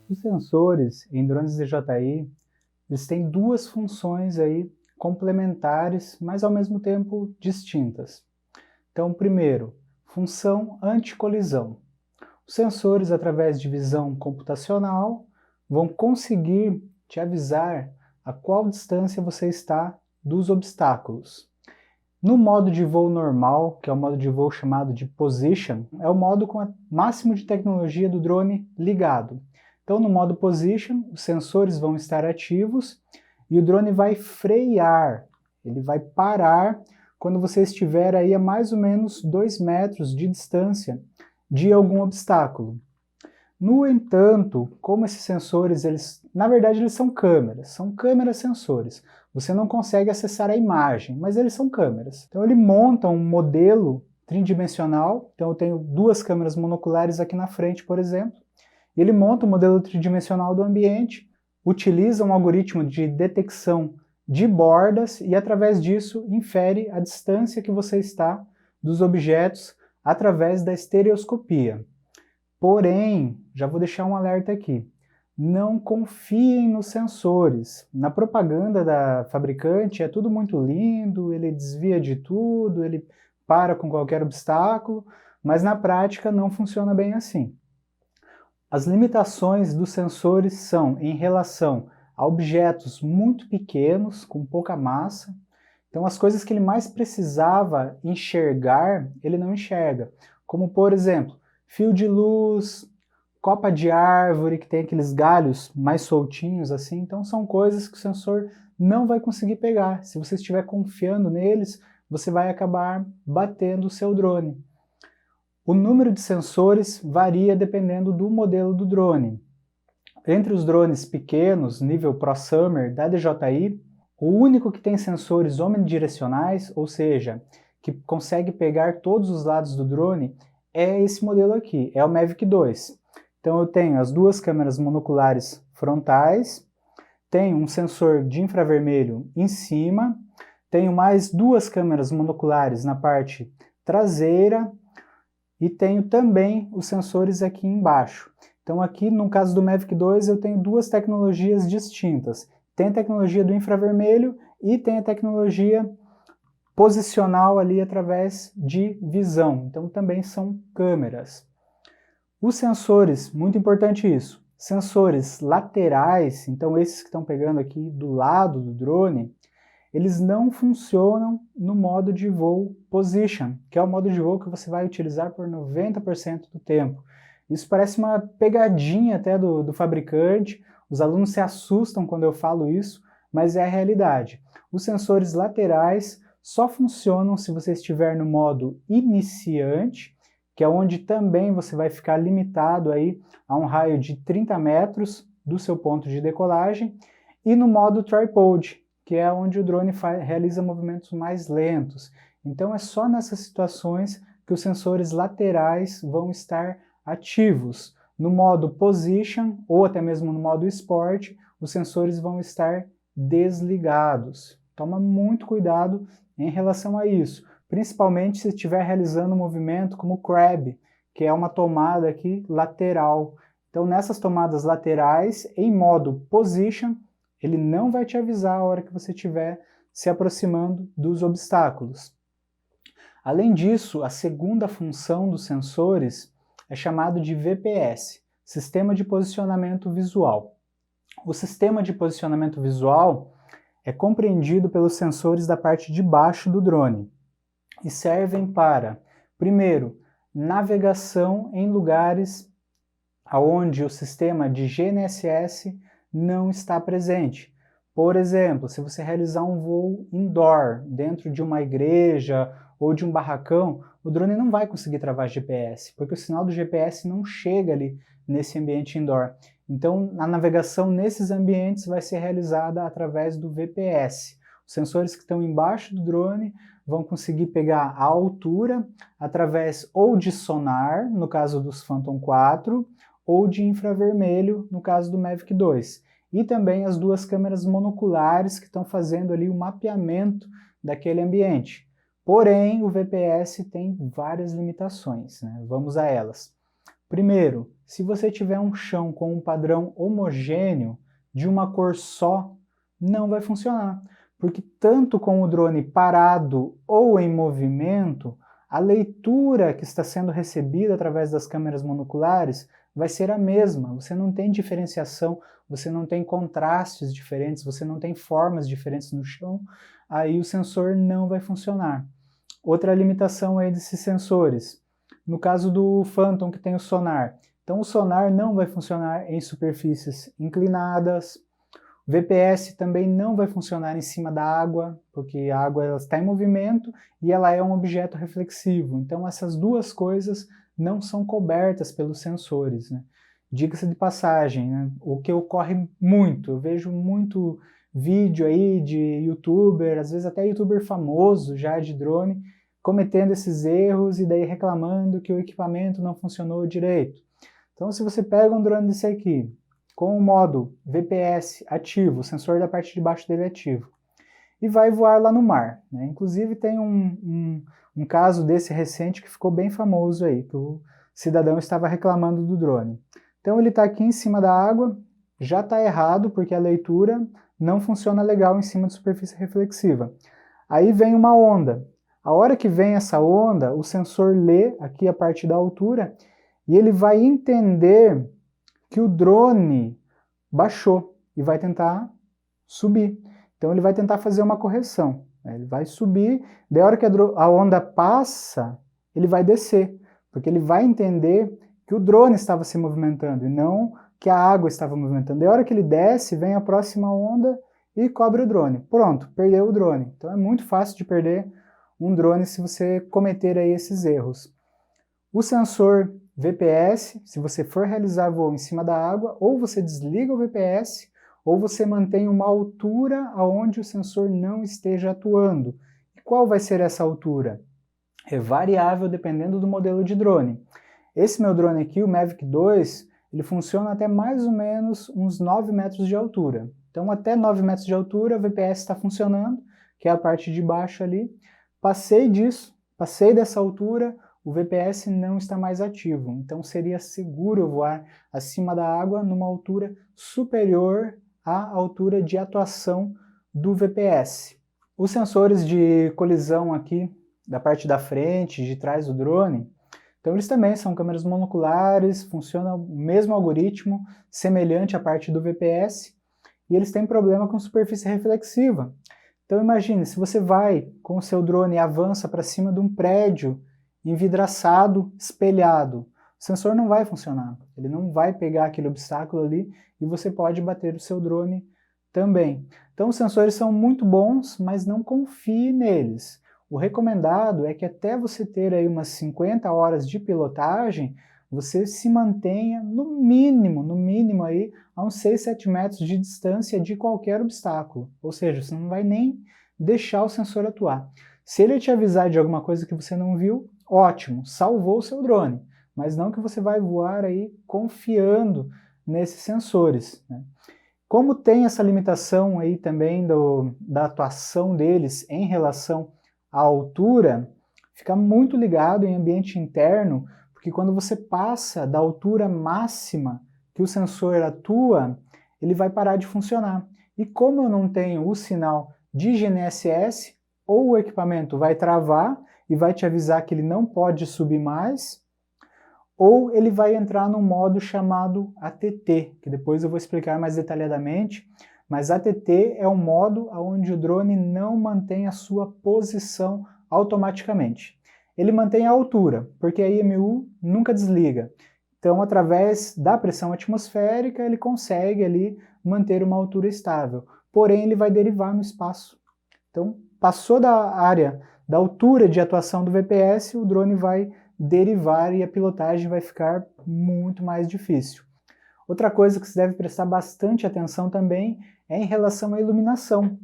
Os sensores em drones DJI, eles têm duas funções aí complementares, mas ao mesmo tempo distintas. Então, primeiro, função anti-colisão. Os sensores, através de visão computacional, vão conseguir te avisar a qual distância você está dos obstáculos. No modo de voo normal, que é o modo de voo chamado de Position, é o modo com o máximo de tecnologia do drone ligado. Então, no modo Position, os sensores vão estar ativos e o drone vai frear, ele vai parar quando você estiver aí a mais ou menos 2 metros de distância de algum obstáculo. No entanto, como esses sensores, na verdade eles são câmeras sensores. Você não consegue acessar a imagem, mas eles são câmeras. Então ele monta um modelo tridimensional, então eu tenho duas câmeras monoculares aqui na frente, por exemplo, e ele monta um modelo tridimensional do ambiente, utiliza um algoritmo de detecção de bordas e através disso infere a distância que você está dos objetos através da estereoscopia. Porém, já vou deixar um alerta aqui, não confiem nos sensores. Na propaganda da fabricante é tudo muito lindo, ele desvia de tudo, ele para com qualquer obstáculo, mas na prática não funciona bem assim. As limitações dos sensores são em relação a objetos muito pequenos, com pouca massa. Então as coisas que ele mais precisava enxergar, ele não enxerga. Como por exemplo, fio de luz, copa de árvore que tem aqueles galhos mais soltinhos assim, então são coisas que o sensor não vai conseguir pegar. Se você estiver confiando neles, você vai acabar batendo o seu drone. O número de sensores varia dependendo do modelo do drone. Entre os drones pequenos, nível ProSummer da DJI, o único que tem sensores omnidirecionais, ou seja, que consegue pegar todos os lados do drone, é esse modelo aqui, é o Mavic 2. Então eu tenho as duas câmeras monoculares frontais, tenho um sensor de infravermelho em cima, tenho mais duas câmeras monoculares na parte traseira e tenho também os sensores aqui embaixo. Então aqui no caso do Mavic 2 eu tenho duas tecnologias distintas. Tem a tecnologia do infravermelho e tem a tecnologia posicional ali através de visão. Então também são câmeras. Os sensores, muito importante isso, sensores laterais, então esses que estão pegando aqui do lado do drone, eles não funcionam no modo de voo Position, que é o modo de voo que você vai utilizar por 90% do tempo. Isso parece uma pegadinha até do fabricante, os alunos se assustam quando eu falo isso, mas é a realidade. Os sensores laterais só funcionam se você estiver no modo iniciante, que é onde também você vai ficar limitado aí a um raio de 30 metros do seu ponto de decolagem, e no modo tripod, que é onde o drone realiza movimentos mais lentos. Então é só nessas situações que os sensores laterais vão estar ativos. No modo Position, ou até mesmo no modo Sport, os sensores vão estar desligados. Toma muito cuidado em relação a isso, principalmente se estiver realizando um movimento como o Crab, que é uma tomada aqui lateral. Então nessas tomadas laterais, em modo Position, ele não vai te avisar a hora que você estiver se aproximando dos obstáculos. Além disso, a segunda função dos sensores é chamado de VPS, Sistema de Posicionamento Visual. O sistema de posicionamento visual é compreendido pelos sensores da parte de baixo do drone e servem para, primeiro, navegação em lugares onde o sistema de GNSS não está presente. Por exemplo, se você realizar um voo indoor, dentro de uma igreja ou de um barracão, o drone não vai conseguir travar GPS, porque o sinal do GPS não chega ali nesse ambiente indoor. Então, a navegação nesses ambientes vai ser realizada através do VPS. Os sensores que estão embaixo do drone vão conseguir pegar a altura através ou de sonar, no caso dos Phantom 4, ou de infravermelho, no caso do Mavic 2. E também as duas câmeras monoculares que estão fazendo ali o mapeamento daquele ambiente. Porém, o VPS tem várias limitações, né? Vamos a elas. Primeiro, se você tiver um chão com um padrão homogêneo, de uma cor só, não vai funcionar. Porque tanto com o drone parado ou em movimento, a leitura que está sendo recebida através das câmeras monoculares vai ser a mesma. Você não tem diferenciação, você não tem contrastes diferentes, você não tem formas diferentes no chão, aí o sensor não vai funcionar. Outra limitação aí desses sensores, no caso do Phantom que tem o sonar, então o sonar não vai funcionar em superfícies inclinadas, o VPS também não vai funcionar em cima da água, porque a água ela está em movimento e ela é um objeto reflexivo. Então essas duas coisas não são cobertas pelos sensores, né? Diga-se de passagem, né? O que ocorre muito, eu vejo muito vídeo aí de youtuber, às vezes até youtuber famoso já de drone, cometendo esses erros e daí reclamando que o equipamento não funcionou direito. Então se você pega um drone desse aqui, com o modo VPS ativo, o sensor da parte de baixo dele ativo, e vai voar lá no mar, né? Inclusive tem um caso desse recente que ficou bem famoso aí, que o cidadão estava reclamando do drone. Então ele está aqui em cima da água, já está errado porque a leitura não funciona legal em cima de superfície reflexiva. Aí vem uma onda. A hora que vem essa onda, o sensor lê aqui a parte da altura e ele vai entender que o drone baixou e vai tentar subir. Então ele vai tentar fazer uma correção. Ele vai subir, daí a hora que a onda passa, ele vai descer, porque ele vai entender que o drone estava se movimentando e não que a água estava movimentando. Daí a hora que ele desce, vem a próxima onda e cobre o drone. Pronto, perdeu o drone. Então é muito fácil de perder um drone se você cometer aí esses erros. O sensor VPS, se você for realizar voo em cima da água, ou você desliga o VPS, ou você mantém uma altura aonde o sensor não esteja atuando. E qual vai ser essa altura? É variável dependendo do modelo de drone. Esse meu drone aqui, o Mavic 2, ele funciona até mais ou menos uns 9 metros de altura. Então até 9 metros de altura o VPS está funcionando, que é a parte de baixo ali. Passei dessa altura, o VPS não está mais ativo, então seria seguro voar acima da água numa altura superior à altura de atuação do VPS. Os sensores de colisão aqui, da parte da frente, de trás do drone, então eles também são câmeras monoculares, funcionam o mesmo algoritmo, semelhante à parte do VPS, e eles têm problema com superfície reflexiva. Então imagine, se você vai com o seu drone e avança para cima de um prédio, envidraçado, espelhado, o sensor não vai funcionar, ele não vai pegar aquele obstáculo ali e você pode bater o seu drone também. Então os sensores são muito bons, mas não confie neles. O recomendado é que até você ter aí umas 50 horas de pilotagem, você se mantenha no mínimo aí a uns 6, 7 metros de distância de qualquer obstáculo, ou seja, você não vai nem deixar o sensor atuar. Se ele te avisar de alguma coisa que você não viu, ótimo, salvou o seu drone, mas não que você vai voar aí confiando nesses sensores, né? Como tem essa limitação aí também da atuação deles em relação à altura, fica muito ligado em ambiente interno, porque quando você passa da altura máxima que o sensor atua, ele vai parar de funcionar. E como eu não tenho o sinal de GNSS, ou o equipamento vai travar e vai te avisar que ele não pode subir mais, ou ele vai entrar num modo chamado ATT, que depois eu vou explicar mais detalhadamente, mas ATT é um modo onde o drone não mantém a sua posição automaticamente. Ele mantém a altura, porque a IMU nunca desliga. Então, através da pressão atmosférica, ele consegue ali manter uma altura estável. Porém, ele vai derivar no espaço. Então, passou da área, da altura de atuação do VPS, o drone vai derivar e a pilotagem vai ficar muito mais difícil. Outra coisa que você deve prestar bastante atenção também é em relação à iluminação.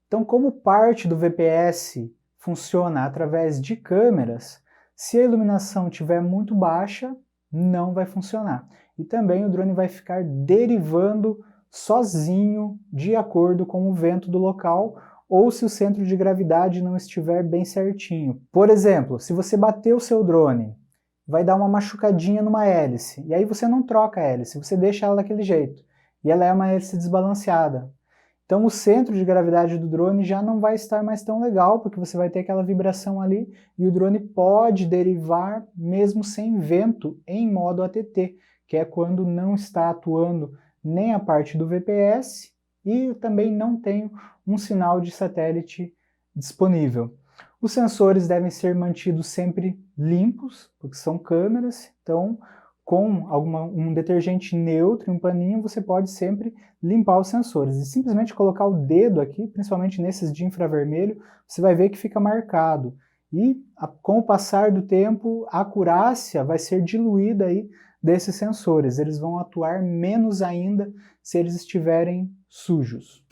Então, como parte do VPS funciona através de câmeras, se a iluminação estiver muito baixa, não vai funcionar. E também o drone vai ficar derivando sozinho de acordo com o vento do local ou se o centro de gravidade não estiver bem certinho. Por exemplo, se você bater o seu drone vai dar uma machucadinha numa hélice, e aí você não troca a hélice, você deixa ela daquele jeito, e ela é uma hélice desbalanceada. Então o centro de gravidade do drone já não vai estar mais tão legal, porque você vai ter aquela vibração ali, e o drone pode derivar mesmo sem vento em modo ATT, que é quando não está atuando nem a parte do VPS, e também não tem um sinal de satélite disponível. Os sensores devem ser mantidos sempre limpos, porque são câmeras, então com um detergente neutro, um paninho, você pode sempre limpar os sensores. E simplesmente colocar o dedo aqui, principalmente nesses de infravermelho, você vai ver que fica marcado. E com o passar do tempo, a acurácia vai ser diluída aí desses sensores. Eles vão atuar menos ainda se eles estiverem sujos.